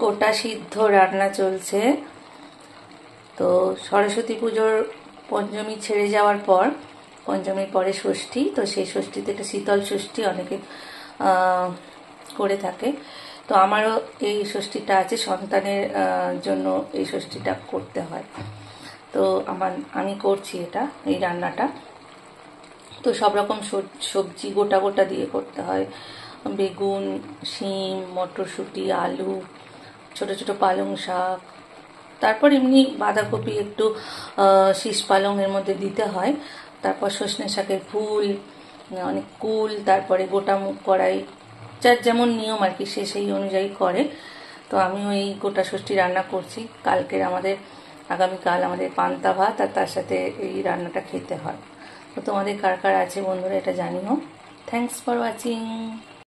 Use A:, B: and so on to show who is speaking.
A: গোটা সিদ্ধ রান্না চলছে। তো সরস্বতী পুজোর পঞ্চমী ছেড়ে যাওয়ার পর, পঞ্চমীর পরে ষষ্ঠী, তো সেই ষষ্ঠীতে একটা শীতল ষষ্ঠী অনেকে করে থাকে। তো আমারও এই ষষ্ঠীটা আছে, সন্তানের জন্য এই ষষ্ঠীটা করতে হয়। তো আমি করছি এই রান্নাটা। তো সব রকম সবজি গোটা গোটা দিয়ে করতে হয়, বেগুন, শিম, মটরশুঁটি, আলু, ছোট ছোট পালং শাক, তারপর এমনি বাঁধাকপি একটু শীষ পালং এর মধ্যে দিতে হয়, তারপর সজনে শাকের ফুল, অনেক কুল, তারপরে গোটা মুগ কড়াই, যার যেমন নিয়ম আর কি, সে সেই অনুযায়ী করে। তো আমিও এই গোটা ষষ্ঠী রান্না করছি। আগামীকাল আমাদের পান্তা ভাত, আর তার সাথে এই রান্নাটা খেতে হয়। তো তোমাদের কার কার আছে বন্ধুরা এটা জানিও। Thanks for watching.